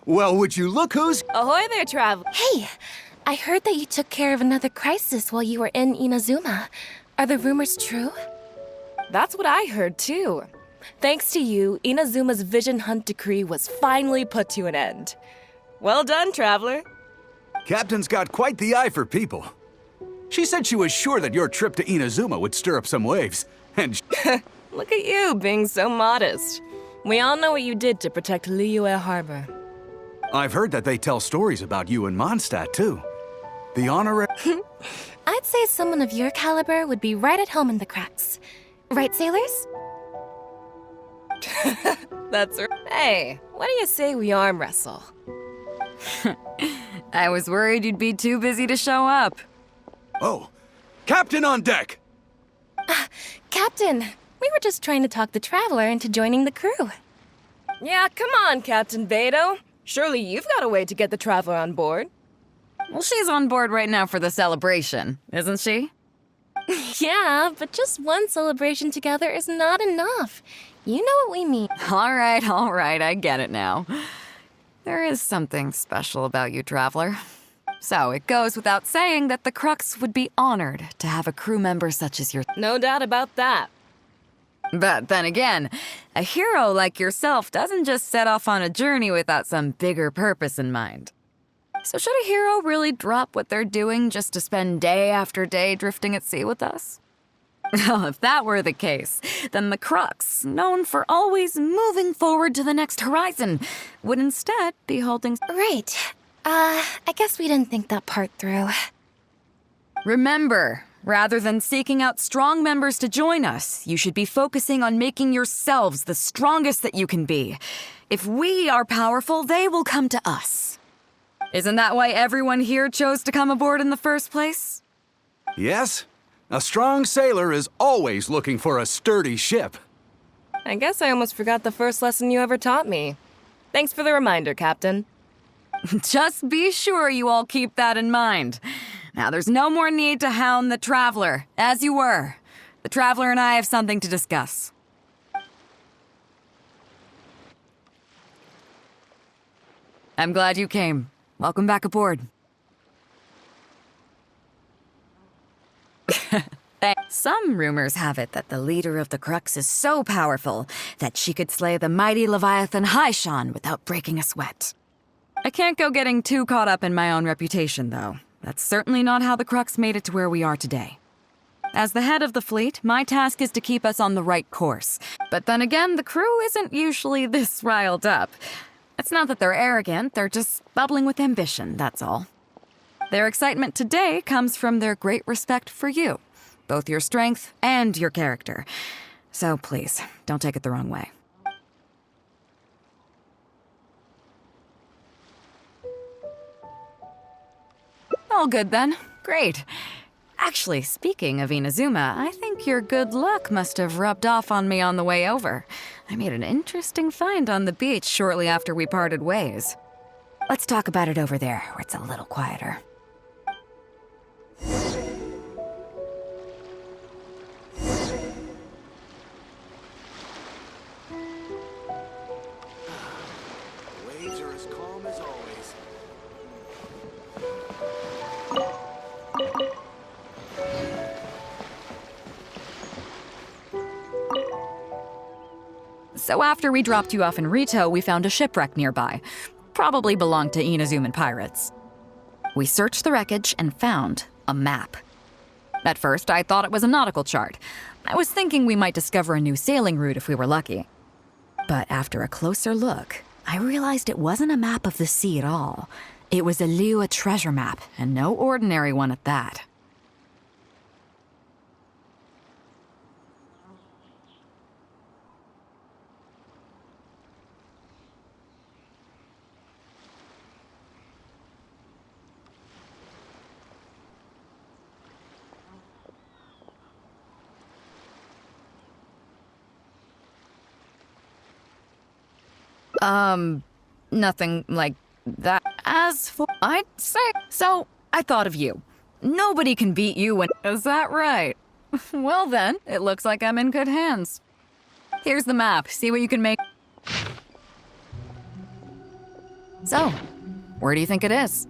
Well, would you look who's... Ahoy there, traveler. Hey, I heard that you took care of another crisis while you were in Inazuma. Are the rumors true? That's what I heard, too. Thanks to you, Inazuma's Vision Hunt decree was finally put to an end. Well done, traveler. Captain's got quite the eye for people. She said she was sure that your trip to Inazuma would stir up some waves, and Look at you, being so modest. We all know what you did to protect Liyue Harbor. I've heard that they tell stories about you in Mondstadt, too. The honorary... I'd say someone of your caliber would be right at home in the cracks. Right, sailors? That's right. Hey, what do you say we arm wrestle? I was worried you'd be too busy to show up. Oh, Captain on deck! Captain, we were just trying to talk the Traveler into joining the crew. Yeah, come on, Captain Beto. Surely you've got a way to get the traveler on board. Well, she's on board right now for the celebration, isn't she? Yeah, but just one celebration together is not enough. You know what we mean. All right, I get it now. There is something special about you, Traveler. So it goes without saying that the Crux would be honored to have a crew member such as your... No doubt about that. But then again, a hero like yourself doesn't just set off on a journey without some bigger purpose in mind. So should a hero really drop what they're doing just to spend day after day drifting at sea with us? Well, if that were the case, then the Crux, known for always moving forward to the next horizon, would instead be holding... Right. I guess we didn't think that part through. Remember, rather than seeking out strong members to join us, you should be focusing on making yourselves the strongest that you can be. If we are powerful, they will come to us. Isn't that why everyone here chose to come aboard in the first place? Yes, a strong sailor is always looking for a sturdy ship. I guess I almost forgot the first lesson you ever taught me. Thanks for the reminder, Captain. Just be sure you all keep that in mind. Now, there's no more need to hound the Traveler, as you were. The Traveler and I have something to discuss. I'm glad you came. Welcome back aboard. Some rumors have it that the leader of the Crux is so powerful that she could slay the mighty Leviathan Haishan without breaking a sweat. I can't go getting too caught up in my own reputation, though. That's certainly not how the Crux made it to where we are today. As the head of the fleet, my task is to keep us on the right course. But then again, the crew isn't usually this riled up. It's not that they're arrogant, they're just bubbling with ambition, that's all. Their excitement today comes from their great respect for you, both your strength and your character. So please, don't take it the wrong way. All good then. Great. Actually, speaking of Inazuma, I think your good luck must have rubbed off on me on the way over. I made an interesting find on the beach shortly after we parted ways. Let's talk about it over there, where it's a little quieter. Waves are as calm as always. So after we dropped you off in Rito, we found a shipwreck nearby. Probably belonged to Inazuman pirates. We searched the wreckage and found a map. At first, I thought it was a nautical chart. I was thinking we might discover a new sailing route if we were lucky. But after a closer look, I realized it wasn't a map of the sea at all. It was a Liyue treasure map, and no ordinary one at that. Nothing like that. As for... I'd say... So, I thought of you. Nobody can beat you when... Is that right? Well then, it looks like I'm in good hands. Here's the map. See what you can make... So, where do you think it is?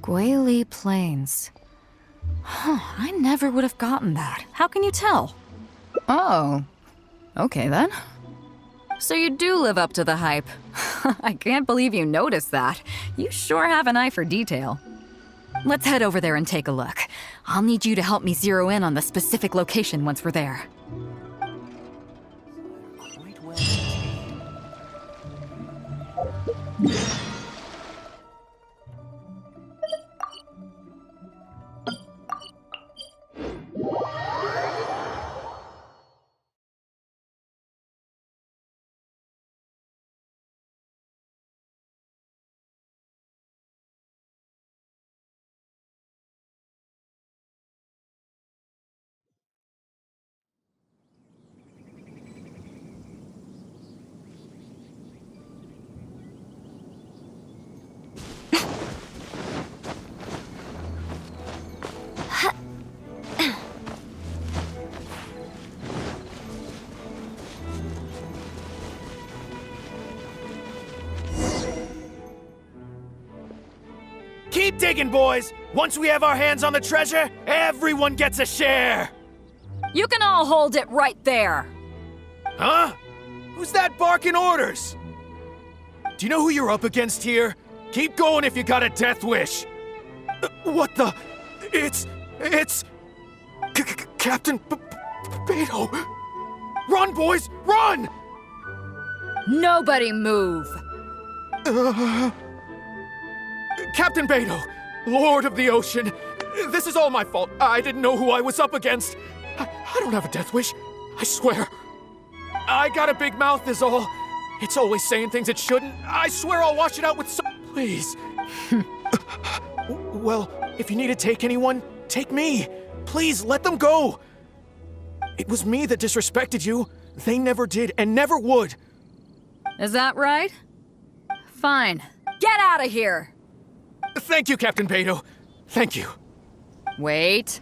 Guili Plains. Huh, I never would have gotten that. How can you tell? Oh, okay then. So you do live up to the hype. I can't believe you noticed that. You sure have an eye for detail. Let's head over there and take a look. I'll need you to help me zero in on the specific location once we're there. Keep digging, boys! Once we have our hands on the treasure, everyone gets a share! You can all hold it right there. Huh? Who's that barking orders? Do you know who you're up against here? Keep going if you got a death wish. What the? It's... Captain Beto! Run, boys! Run! Nobody move. Captain Beto, Lord of the Ocean, this is all my fault. I didn't know who I was up against. I don't have a death wish, I swear. I got a big mouth is all. It's always saying things it shouldn't. I swear I'll wash it out with some... Please. Well, if you need to take anyone, take me. Please, let them go. It was me that disrespected you. They never did and never would. Is that right? Fine. Get out of here! Thank you, Captain Beto. Thank you. Wait.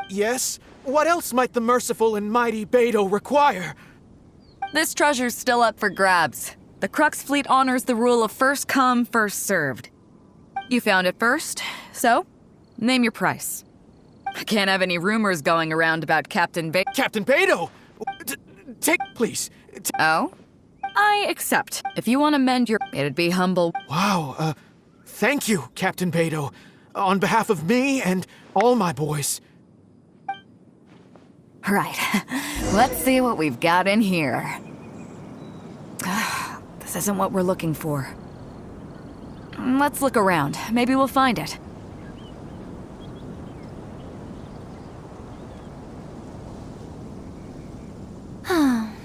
Yes? What else might the merciful and mighty Beto require? This treasure's still up for grabs. The Crux fleet honors the rule of first come, first served. You found it first, so name your price. I can't have any rumors going around about Captain Beto! Take, please. Oh? I accept. If you want to mend your... It'd be humble. Wow, thank you, Captain Beto. On behalf of me and all my boys. Right. Let's see what we've got in here. This isn't what we're looking for. Let's look around. Maybe we'll find it.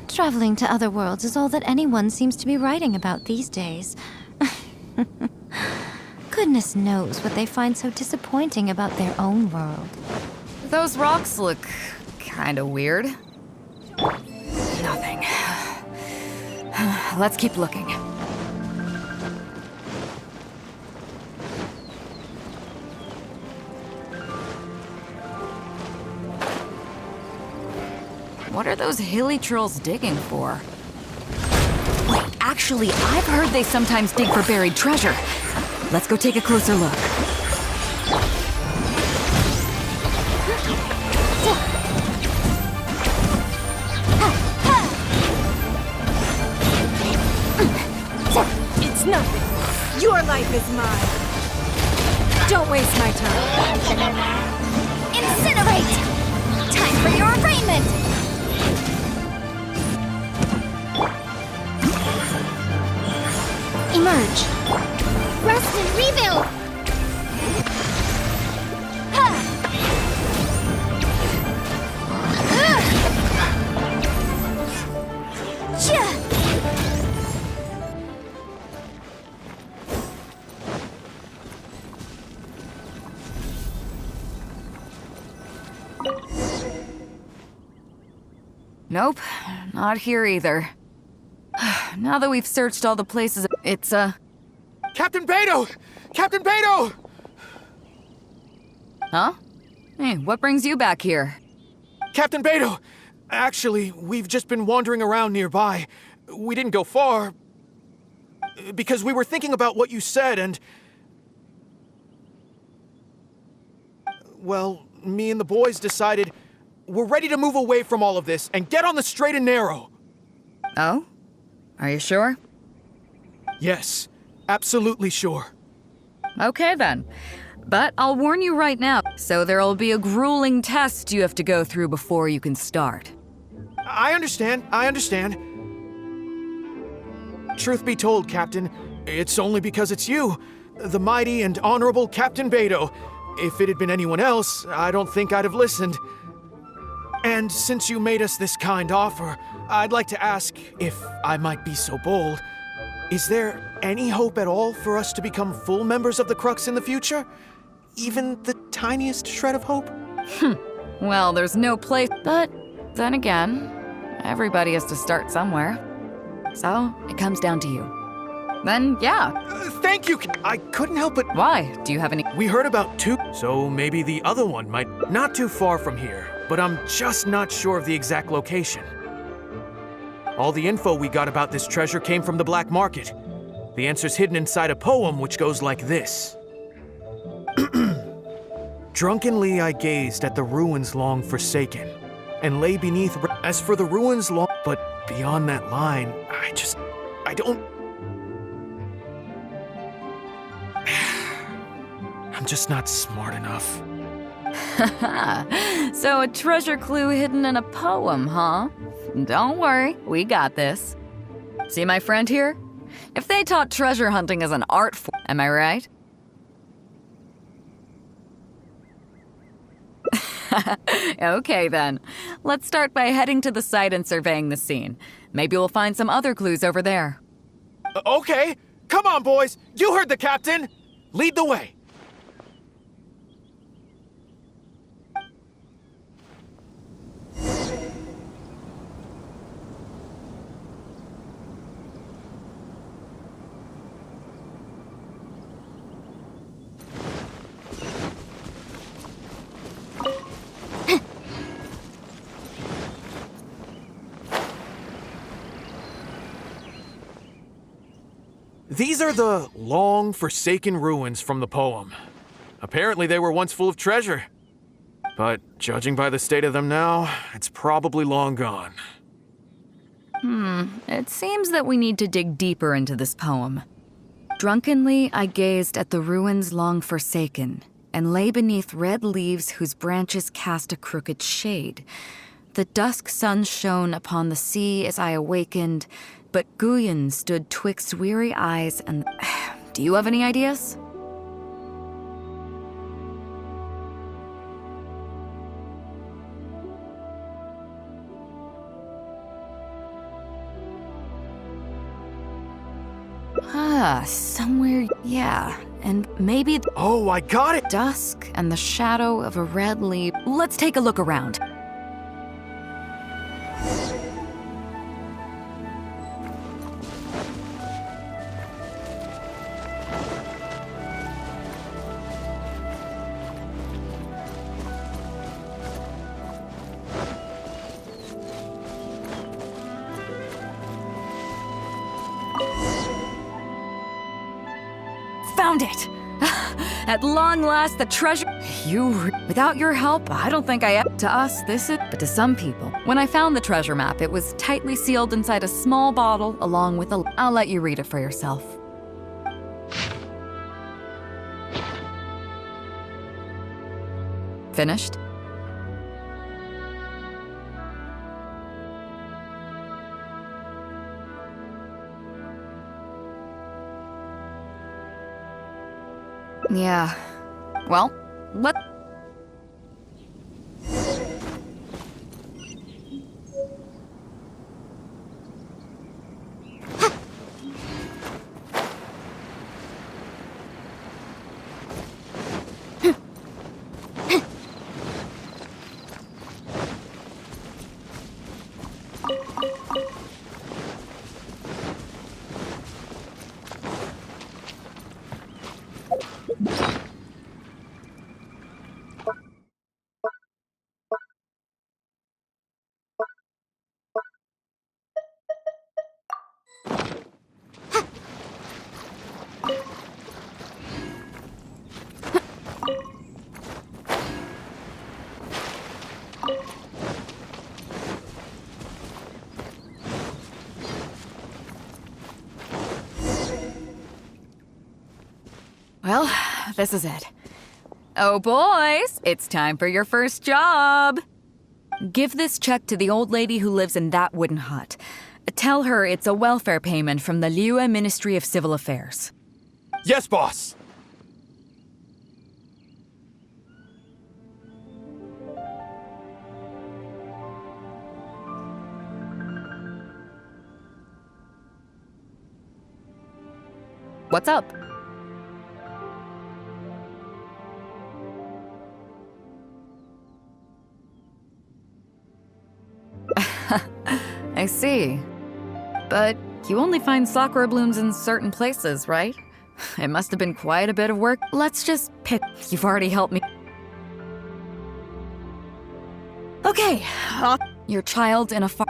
Traveling to other worlds is all that anyone seems to be writing about these days. Goodness knows what they find so disappointing about their own world. Those rocks look kinda weird. Nothing. Let's keep looking. What are those hilly trolls digging for? Wait, actually, I've heard they sometimes dig for buried treasure. Let's go take a closer look. It's nothing. Your life is mine. Don't waste my time. Incinerate! Time for your arraignment! Emerge. Rest and rebuild! Nope, not here either. Now that we've searched all the places, it's, Captain Beidou! Captain Beidou! Huh? Hey, what brings you back here? Captain Beidou! Actually, we've just been wandering around nearby. We didn't go far, because we were thinking about what you said and... Well, me and the boys decided we're ready to move away from all of this and get on the straight and narrow. Oh? Are you sure? Yes, absolutely sure. Okay then. But I'll warn you right now, so there'll be a grueling test you have to go through before you can start. I understand. Truth be told, Captain, it's only because it's you, the mighty and honorable Captain Beidou. If it had been anyone else, I don't think I'd have listened. And since you made us this kind offer, I'd like to ask, if I might be so bold, is there any hope at all for us to become full members of the Crux in the future? Even the tiniest shred of hope? Well, there's no place, but then again, everybody has to start somewhere. So, it comes down to you. Then, yeah. Thank you! I couldn't help but... Why? Do you have any... We heard about two, so maybe the other one might... Not too far from here, but I'm just not sure of the exact location. All the info we got about this treasure came from the black market. The answer's hidden inside a poem which goes like this. Drunkenly I gazed at the ruins long forsaken, and lay beneath... As for the ruins long... But beyond that line, I don't... I'm just not smart enough. So a treasure clue hidden in a poem, huh? Don't worry, we got this. See my friend here? If they taught treasure hunting as an art form, am I right? Okay then. Let's start by heading to the site and surveying the scene. Maybe we'll find some other clues over there. Okay, come on boys, you heard the captain! Lead the way. These are the long forsaken ruins from the poem. Apparently they were once full of treasure. But judging by the state of them now, it's probably long gone. It seems that we need to dig deeper into this poem. Drunkenly I gazed at the ruins long forsaken, and lay beneath red leaves whose branches cast a crooked shade. The dusk sun shone upon the sea as I awakened, but Guyon stood twixt weary eyes and... Do you have any ideas? Somewhere, yeah. And maybe... Oh, I got it! Dusk and the shadow of a red leaf. Let's take a look around. Found it! At long last, the treasure... Without your help, I don't think I... To us, this is... But to some people. When I found the treasure map, it was tightly sealed inside a small bottle, along with a... I'll let you read it for yourself. Finished? Yeah. Well, let... Well, this is it. Oh, boys, it's time for your first job. Give this check to the old lady who lives in that wooden hut. Tell her it's a welfare payment from the Liyue Ministry of Civil Affairs. Yes, boss! What's up? I see. But you only find sakura blooms in certain places, right? It must have been quite a bit of work. Let's just pick. You've already helped me. Okay, your child's in a farm.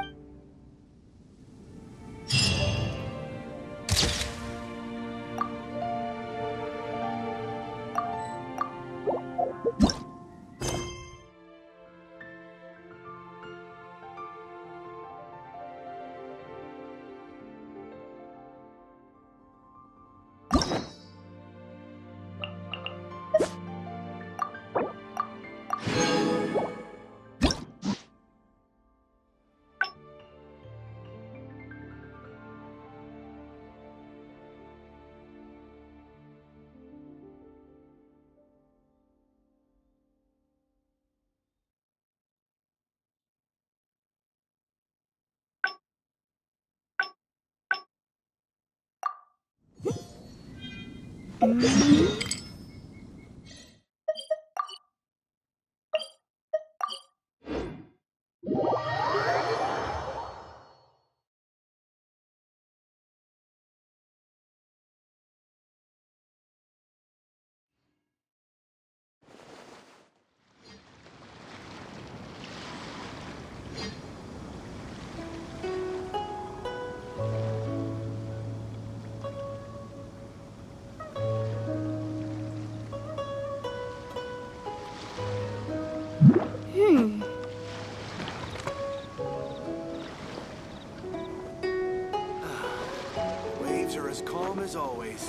Waves are as calm as always.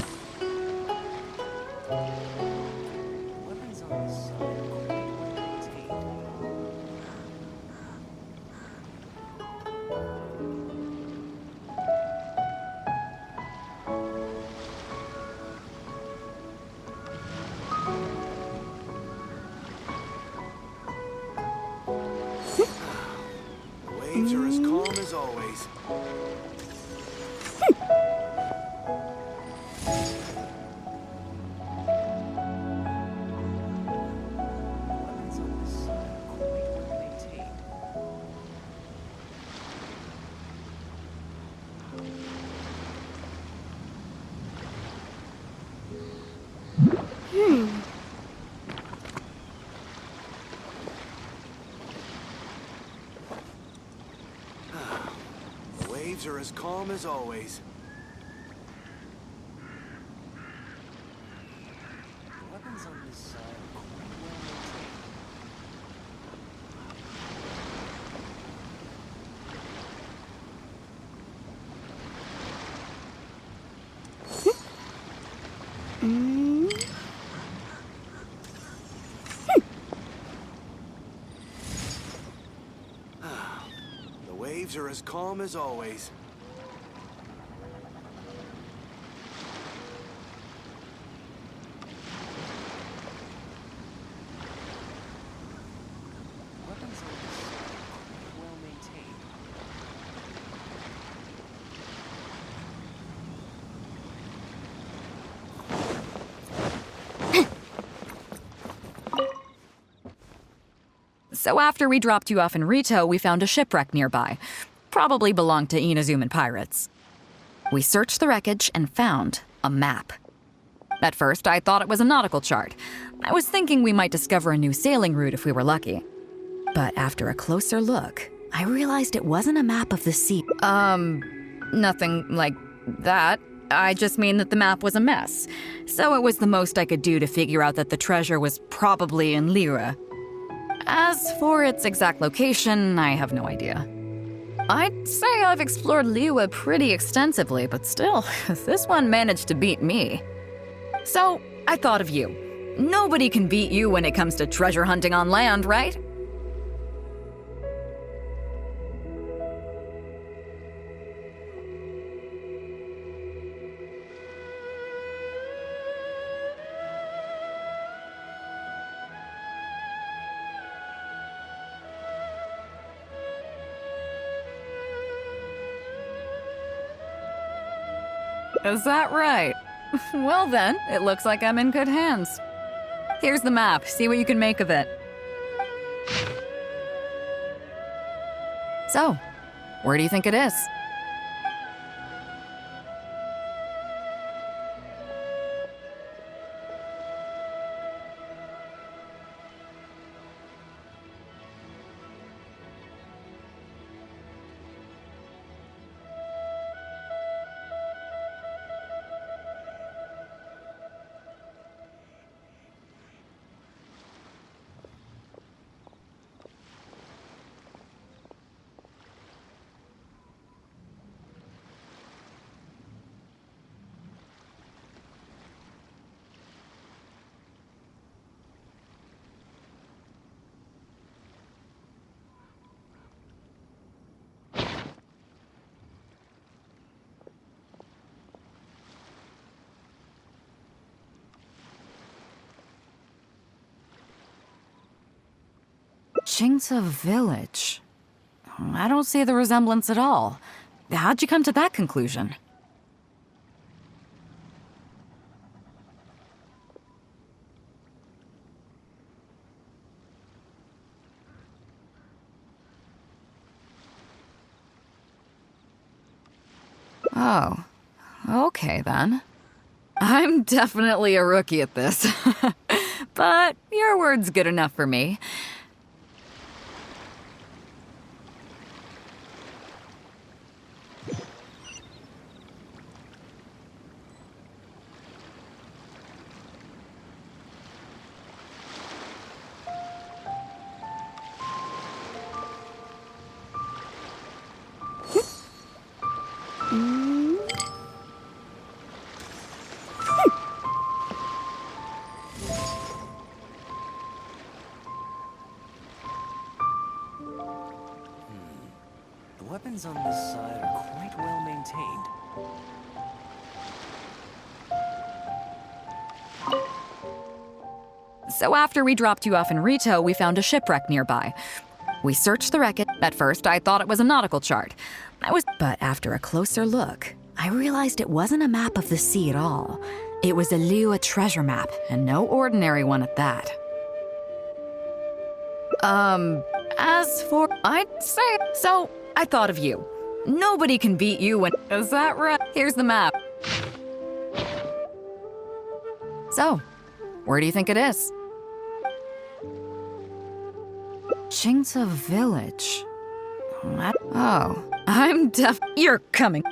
Waves are as calm as always. Waves are as calm as always. The weapons on this side are quite well maintained. The waves are as calm as always. So after we dropped you off in Rito, we found a shipwreck nearby. Probably belonged to Inazuman pirates. We searched the wreckage and found a map. At first, I thought it was a nautical chart. I was thinking we might discover a new sailing route if we were lucky. But after a closer look, I realized it wasn't a map of the sea. Nothing like that. I just mean that the map was a mess. So it was the most I could do to figure out that the treasure was probably in Liyue. As for its exact location, I have no idea. I'd say I've explored Liyue pretty extensively, but still, this one managed to beat me. So, I thought of you. Nobody can beat you when it comes to treasure hunting on land, right? Is that right? Well then, it looks like I'm in good hands. Here's the map. See what you can make of it. So, where do you think it is? Chingsa Village. I don't see the resemblance at all. How'd you come to that conclusion? Oh, okay then. I'm definitely a rookie at this. But your word's good enough for me. The weapons on this side are quite well maintained. So after we dropped you off in Rito, we found a shipwreck nearby. We searched the wreckage. At first, I thought it was a nautical chart. But after a closer look, I realized it wasn't a map of the sea at all. It was a Liyue treasure map, and no ordinary one at that. As for... I'd say... So, I thought of you. Nobody can beat you when... Is that right? Here's the map. So, where do you think it is? Chingsa Village. Oh, I'm You're coming.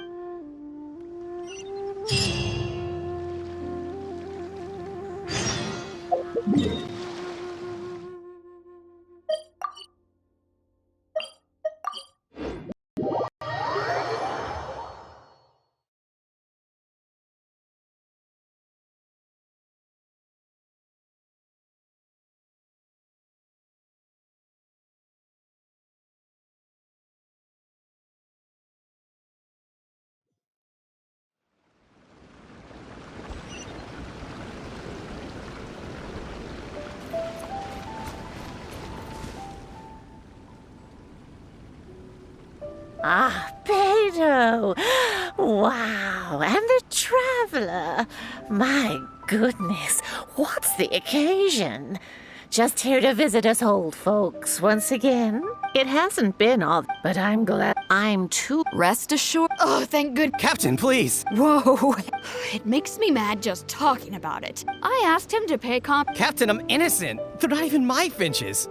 Ah, Beto! Wow, and the traveler! My goodness, what's the occasion? Just here to visit us old folks once again? It hasn't been all, but I'm glad I'm too... Rest assured... Oh, thank good. Captain, please! Whoa! It makes me mad just talking about it. I asked him to pay Captain, I'm innocent! They're not even my finches!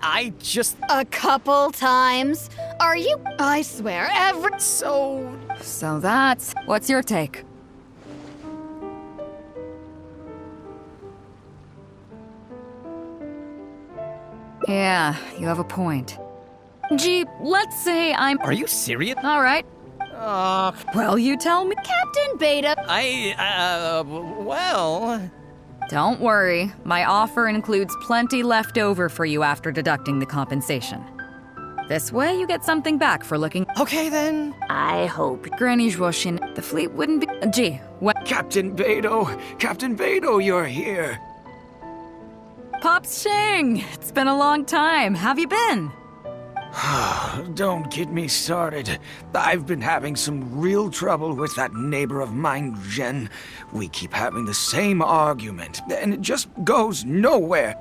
I just... a couple times. Are you? I swear, every... So that's... What's your take? Yeah, you have a point. Gee, let's say I'm... Are you serious? All right. Well, you tell me. Captain Beta. Well... Don't worry. My offer includes plenty left over for you after deducting the compensation. This way, you get something back for looking. Okay, then. I hope. Granny Zhuoshin, the fleet wouldn't be. Gee, what? Captain Beidou, you're here. Pops Shing! It's been a long time. Have you been? Don't get me started. I've been having some real trouble with that neighbor of mine, Jen. We keep having the same argument, and it just goes nowhere.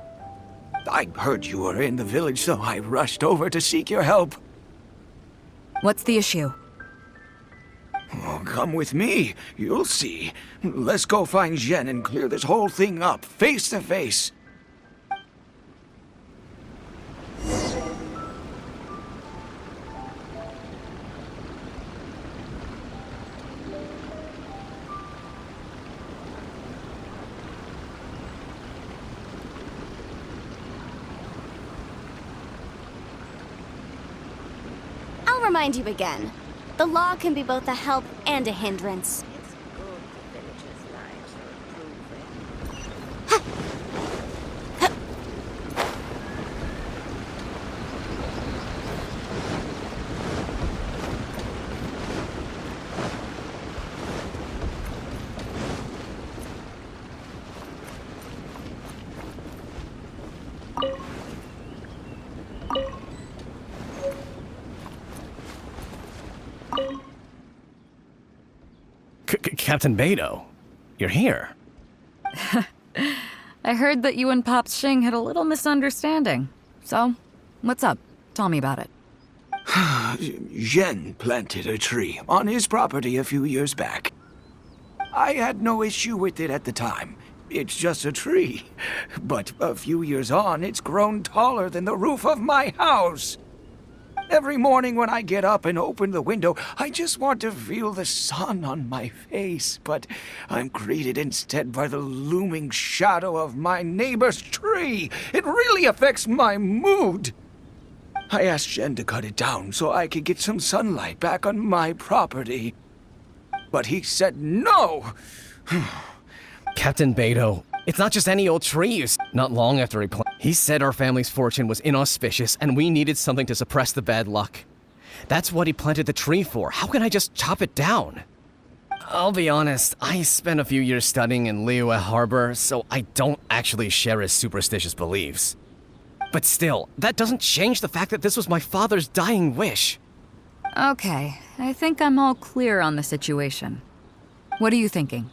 I heard you were in the village, so I rushed over to seek your help. What's the issue? Oh, come with me. You'll see. Let's go find Jen and clear this whole thing up, face to face. I'll remind you again. The law can be both a help and a hindrance. It's good the villagers' lives are improving. Captain Beidou, you're here. I heard that you and Pops Shing had a little misunderstanding. So, what's up? Tell me about it. Jen planted a tree on his property a few years back. I had no issue with it at the time. It's just a tree. But a few years on, it's grown taller than the roof of my house. Every morning when I get up and open the window, I just want to feel the sun on my face, but I'm greeted instead by the looming shadow of my neighbor's tree. It really affects my mood. I asked Jen to cut it down so I could get some sunlight back on my property. But he said no. Captain Beidou, it's not just any old tree. Not long after he said our family's fortune was inauspicious and we needed something to suppress the bad luck. That's what he planted the tree for. How can I just chop it down? I'll be honest, I spent a few years studying in Liyue Harbor, so I don't actually share his superstitious beliefs. But still, that doesn't change the fact that this was my father's dying wish. Okay, I think I'm all clear on the situation. What are you thinking?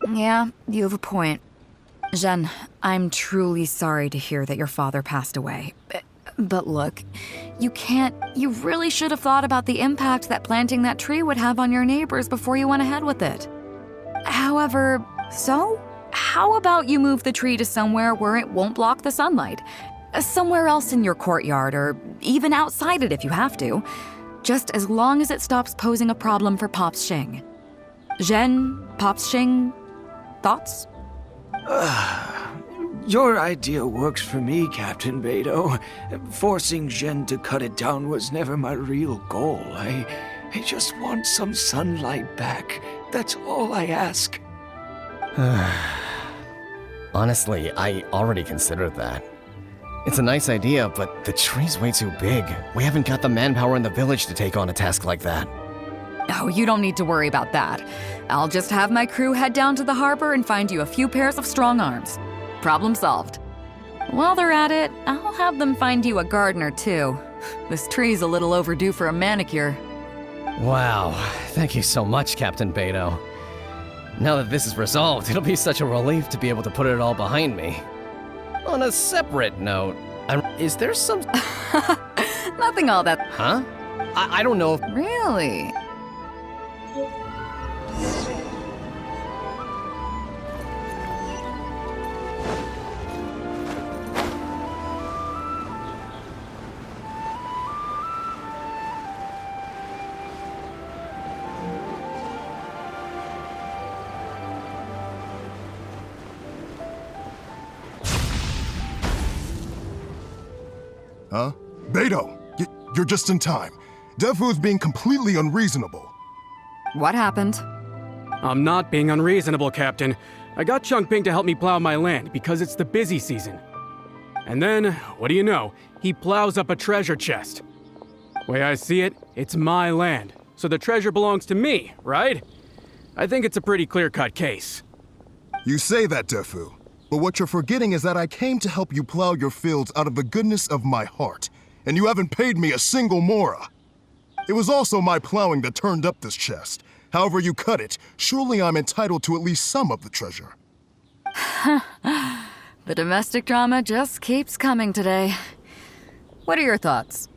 Yeah, you have a point. Jen, I'm truly sorry to hear that your father passed away. But look, you really should have thought about the impact that planting that tree would have on your neighbors before you went ahead with it. However, how about you move the tree to somewhere where it won't block the sunlight? Somewhere else in your courtyard, or even outside it if you have to. Just as long as it stops posing a problem for Pops Shing. Jen, Pops Shing, thoughts? Your idea works for me, Captain Beidou. Forcing Jen to cut it down was never my real goal. I just want some sunlight back. That's all I ask. Honestly, I already considered that. It's a nice idea, but the tree's way too big. We haven't got the manpower in the village to take on a task like that. Oh, you don't need to worry about that. I'll just have my crew head down to the harbor and find you a few pairs of strong arms. Problem solved. While they're at it, I'll have them find you a gardener, too. This tree's a little overdue for a manicure. Wow, thank you so much, Captain Beidou. Now that this is resolved, it'll be such a relief to be able to put it all behind me. On a separate note, is there some... Nothing all that... Huh? I don't know if... Really? Huh? Beto, you're just in time. Defu's being completely unreasonable. What happened? I'm not being unreasonable, Captain. I got Chongping to help me plow my land because it's the busy season. And then, what do you know, he plows up a treasure chest. Way I see it, it's my land, so the treasure belongs to me, right? I think it's a pretty clear-cut case. You say that, Defu, but what you're forgetting is that I came to help you plow your fields out of the goodness of my heart, and you haven't paid me a single mora. It was also my plowing that turned up this chest. However you cut it, surely I'm entitled to at least some of the treasure. The domestic drama just keeps coming today. What are your thoughts?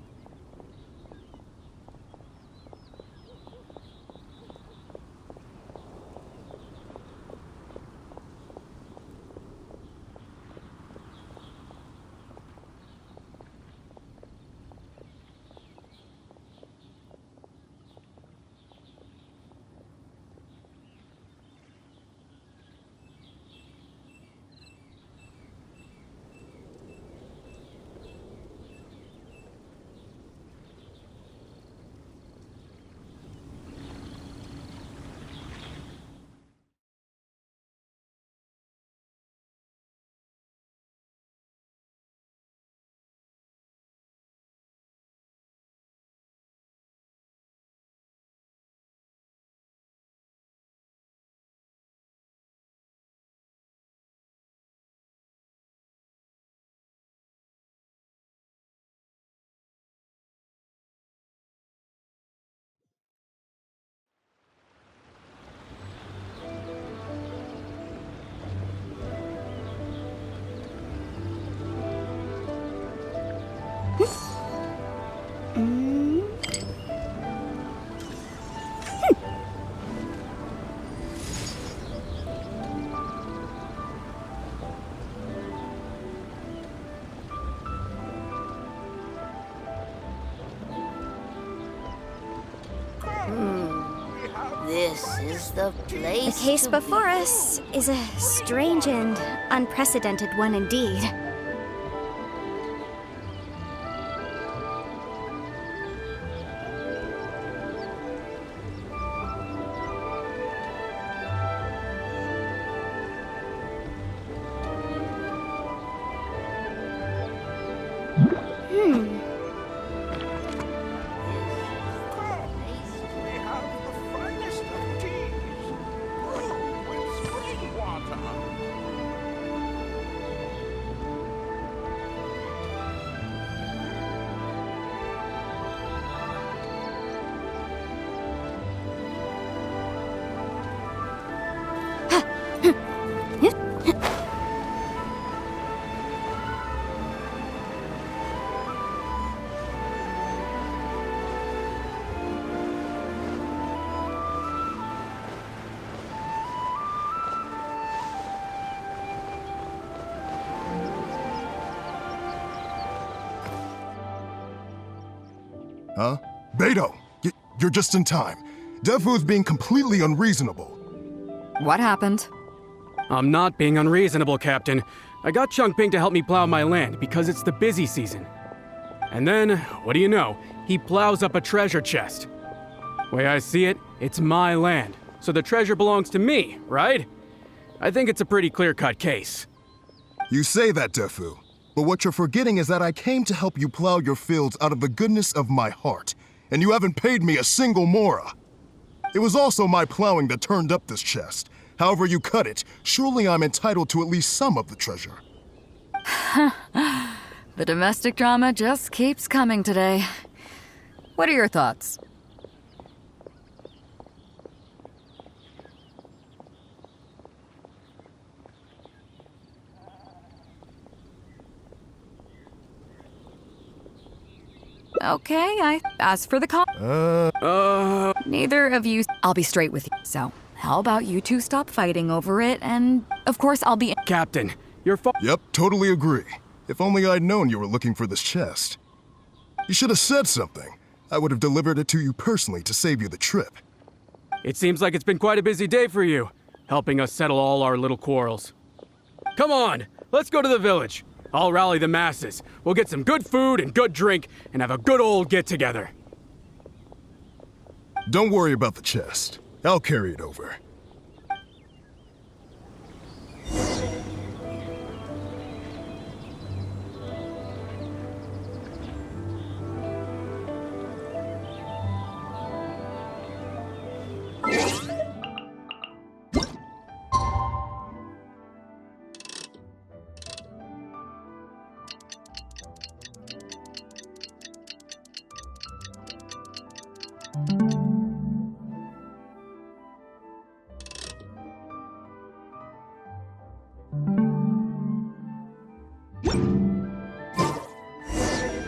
This is the place. The case before us is a strange and unprecedented one indeed. Huh? Beto, you're just in time. Defu's being completely unreasonable. What happened? I'm not being unreasonable, Captain. I got Chongping to help me plow my land because it's the busy season. And then, what do you know, he plows up a treasure chest. Way I see it, it's my land, so the treasure belongs to me, right? I think it's a pretty clear-cut case. You say that, Defu, but what you're forgetting is that I came to help you plow your fields out of the goodness of my heart, and you haven't paid me a single mora. It was also my plowing that turned up this chest. However you cut it, surely I'm entitled to at least some of the treasure. The domestic drama just keeps coming today. What are your thoughts? Okay, as for the neither of you. I'll be straight with you. So, how about you two stop fighting over it, and of course I'll be. Captain, your fault. Yep, totally agree. If only I'd known you were looking for this chest. You should have said something. I would have delivered it to you personally to save you the trip. It seems like it's been quite a busy day for you, helping us settle all our little quarrels. Come on, let's go to the village. I'll rally the masses. We'll get some good food and good drink and have a good old get-together. Don't worry about the chest. I'll carry it over.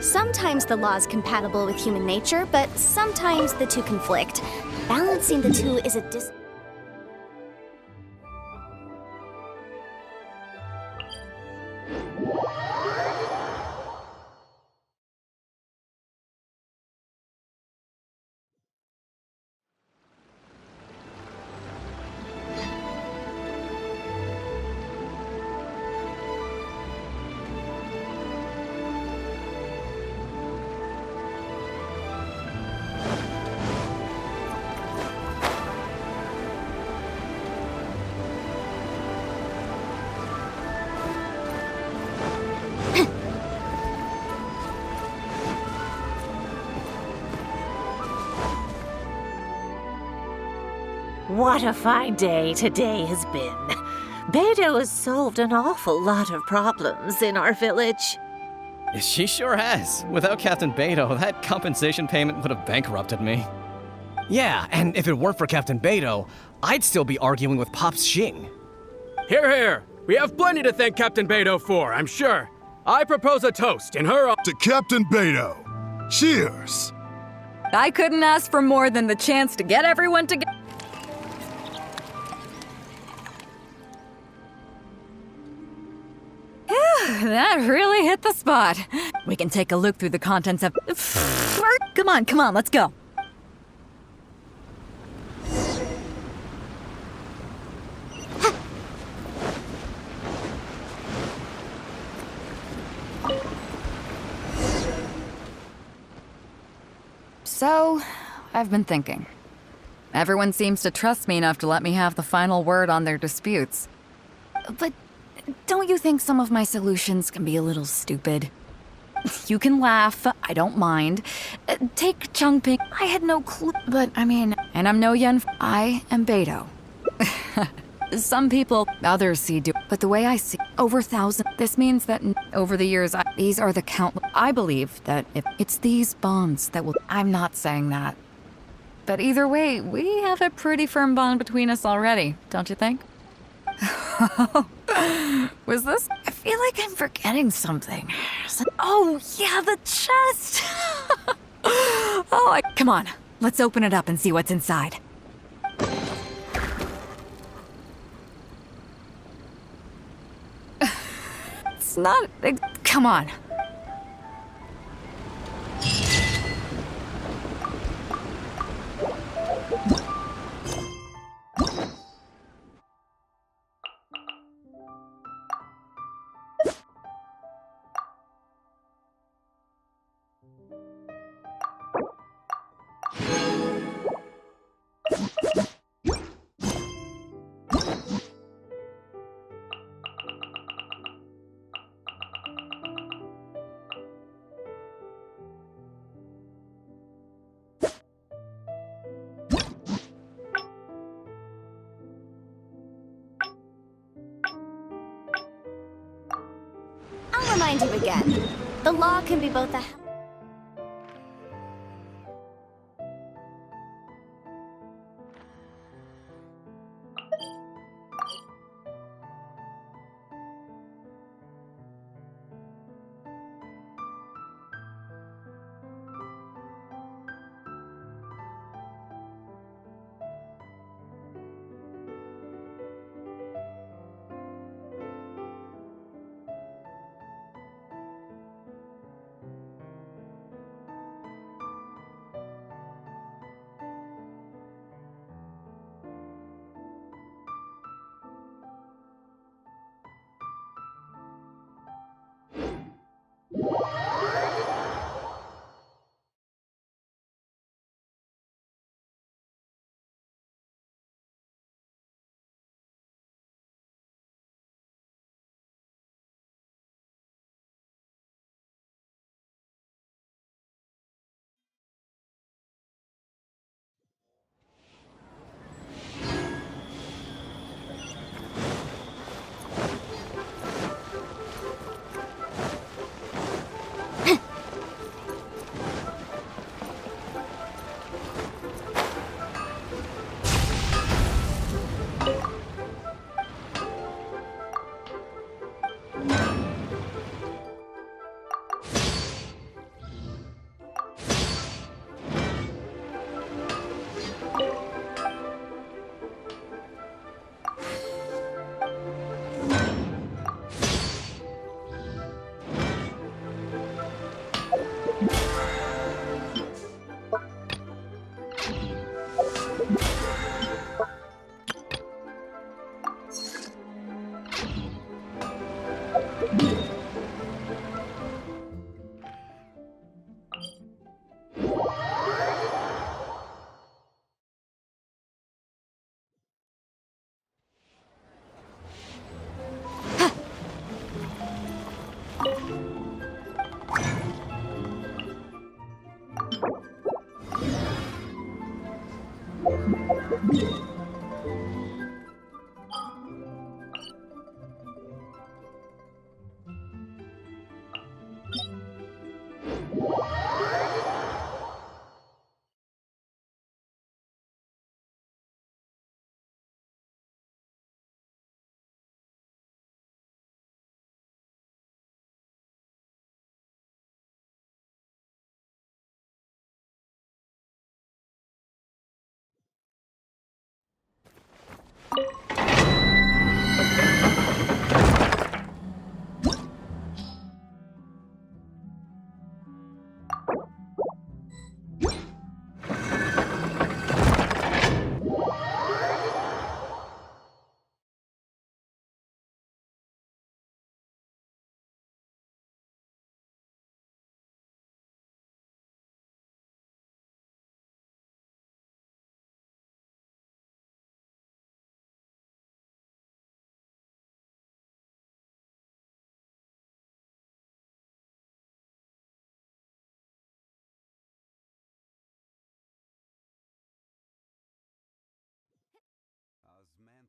Sometimes the law is compatible with human nature, but sometimes the two conflict. Balancing the two is a What a fine day today has been. Beto has solved an awful lot of problems in our village. She sure has. Without Captain Beto, that compensation payment would have bankrupted me. Yeah, and if it weren't for Captain Beto, I'd still be arguing with Pops Xing. Hear, hear. We have plenty to thank Captain Beto for, I'm sure. I propose a toast in her To Captain Beto. Cheers! I couldn't ask for more than the chance to get everyone together. That really hit the spot. We can take a look through the contents of... Come on, let's go. So, I've been thinking. Everyone seems to trust me enough to let me have the final word on their disputes. But don't you think some of my solutions can be a little stupid? You can laugh, I don't mind. Take Changping, I had no clue, but I mean, and I'm no Yen, I am Beto. Some people, others see do, but the way I see, over 1,000, this means that over the years, these are the count. I believe that if it's these bonds that will, I'm not saying that. But either way, we have a pretty firm bond between us already, don't you think? Was this? I feel like I'm forgetting something. Oh, yeah, the chest! Come on, let's open it up and see what's inside. It's not... Come on. I'll remind you again. The law can be both a...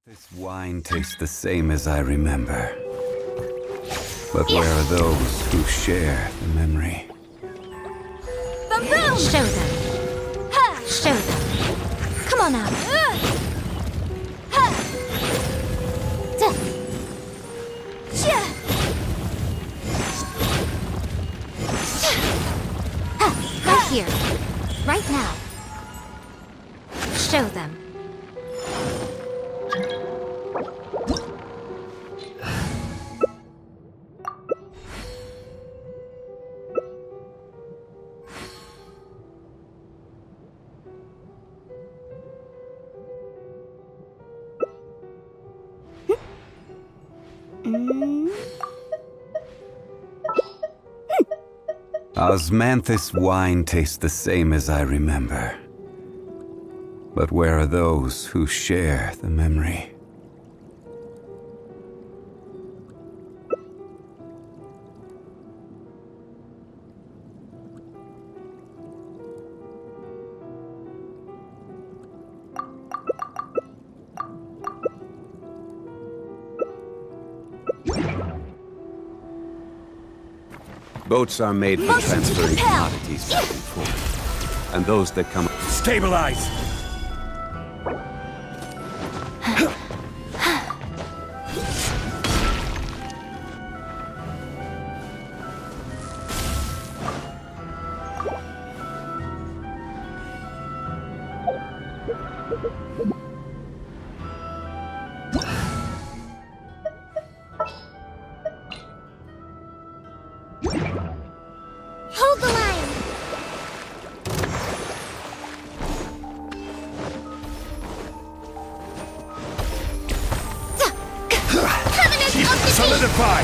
This wine tastes the same as I remember. But where are those who share the memory? Boom! Show them. Ha! Show them. Come on now. Ha! Duh. Shia! Ha! Right here. Right now. Show them. Osmanthus wine tastes the same as I remember. But where are those who share the memory? Boats are made for transferring commodities back and forth. And those that come... Stabilize! Hold the line! Covenant of the Solidify!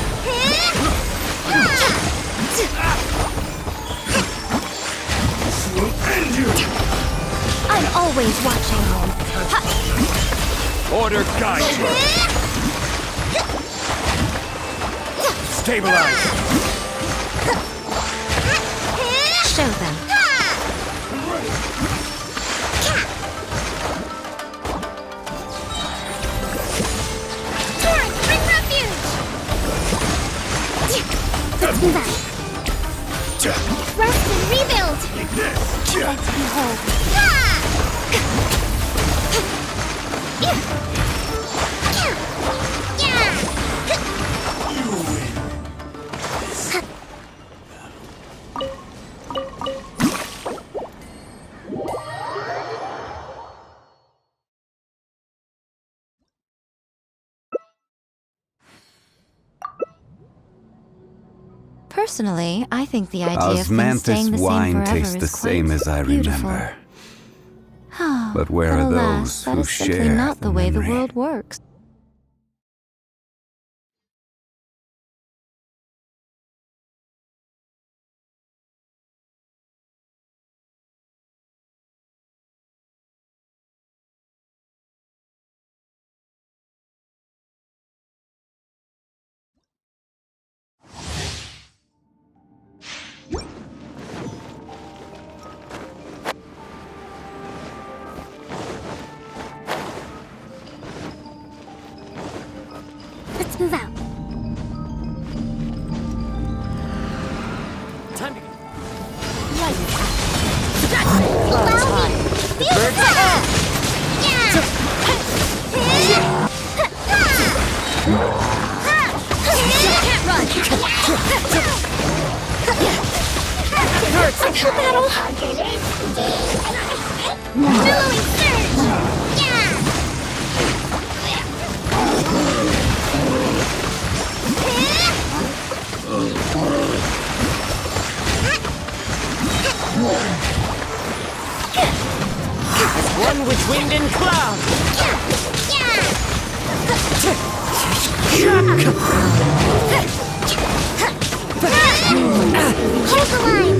This will end you! I'm always watching. Order guide you! Stabilize! Show them. Bring refuge! Let's move out. Rest and rebuild! Let's behold. Personally, I think the idea of things staying the same forever tastes the is same as I beautiful. remember. But where are alas, those that who is simply share not the way the memory? world works. Time to go. Billowing surge! Yeah! One with wind and cloud. Hold the line!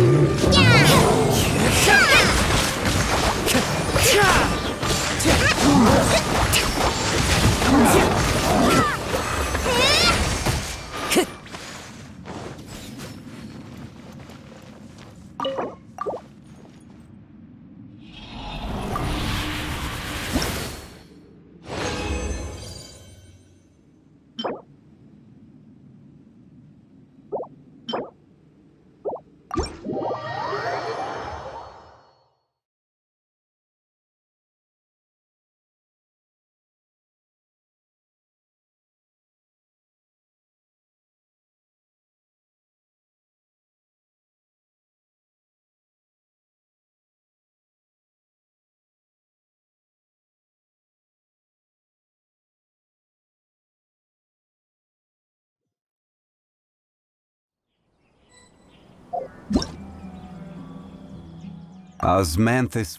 Osmanthus.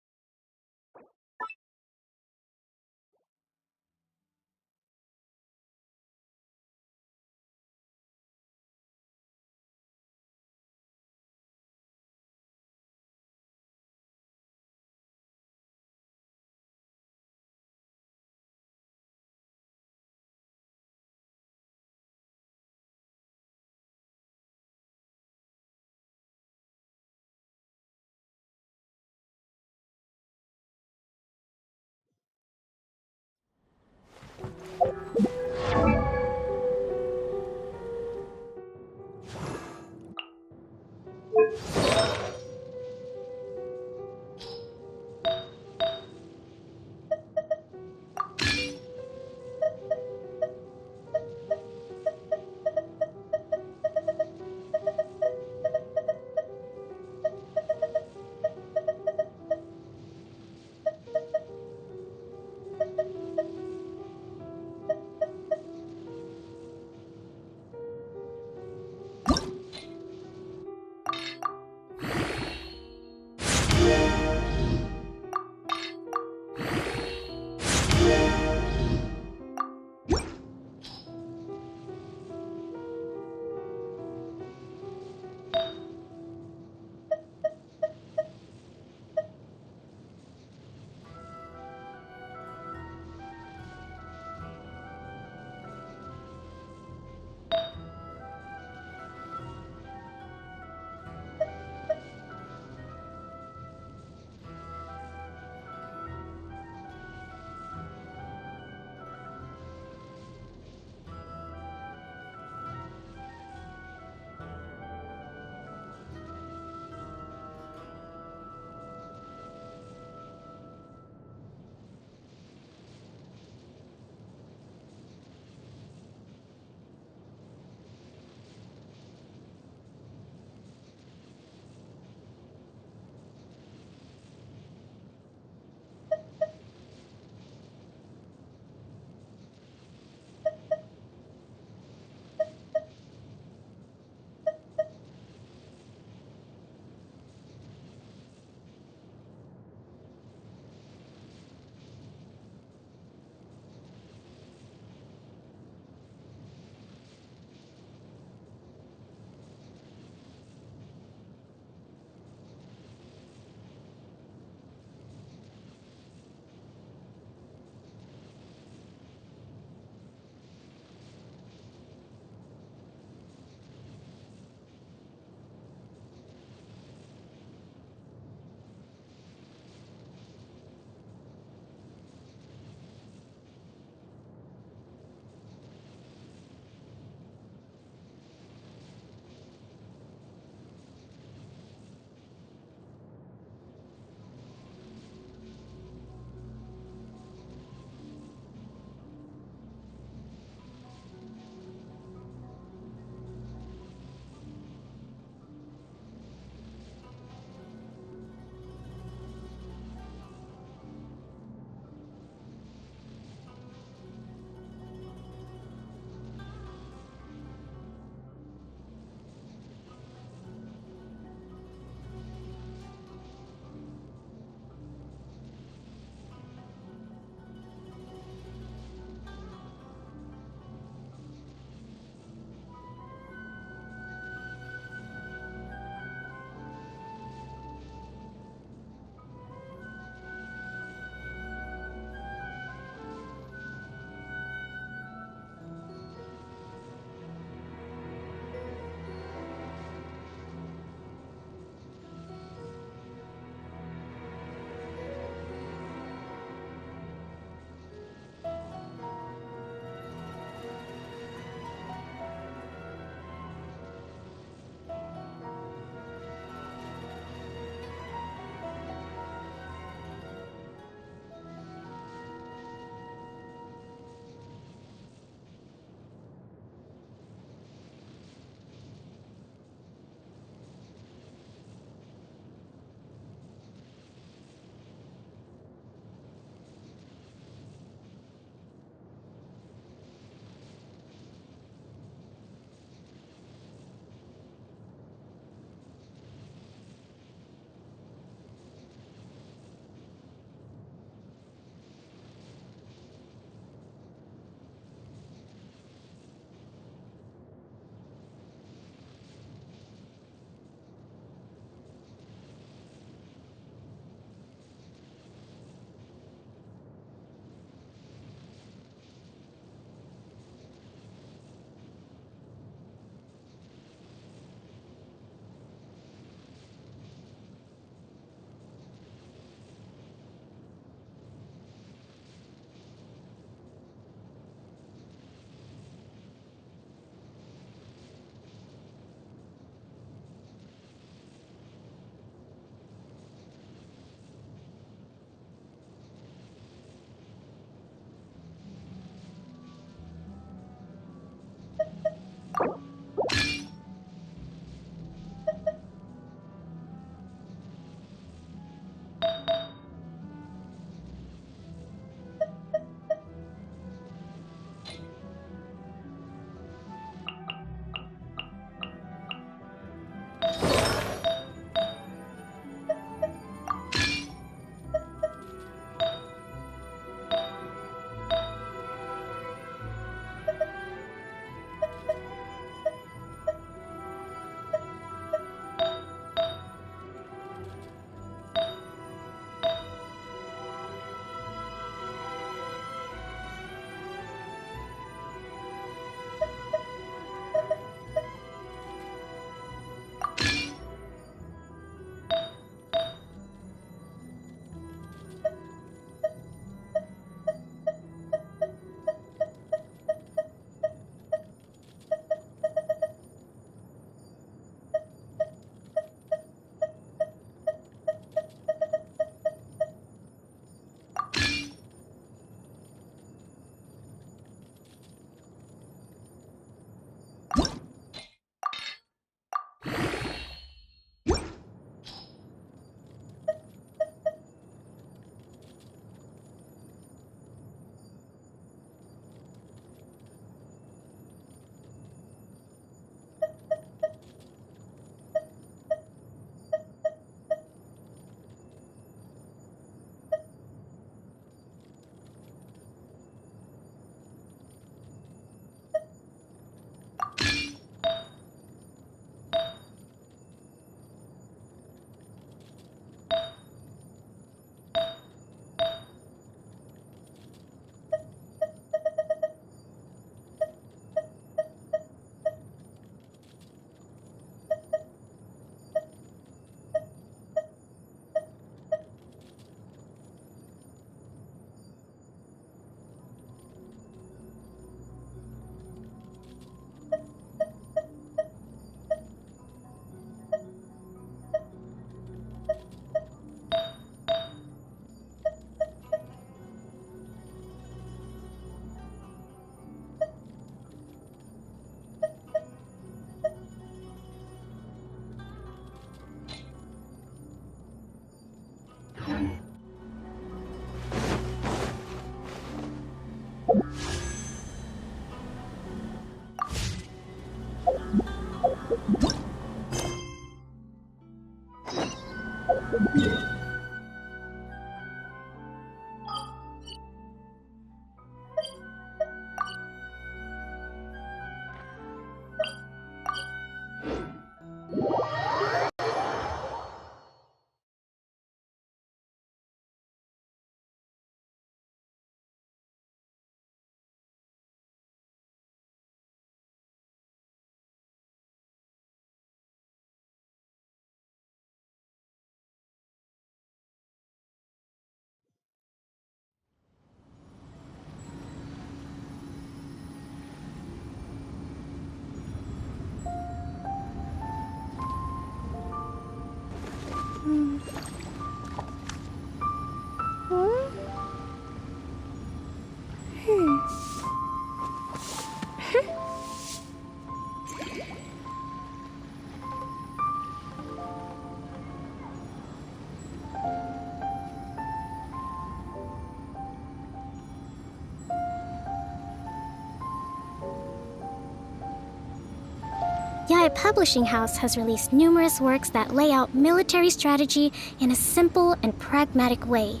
Yaya Publishing House has released numerous works that lay out military strategy in a simple and pragmatic way.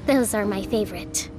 Those are my favorite.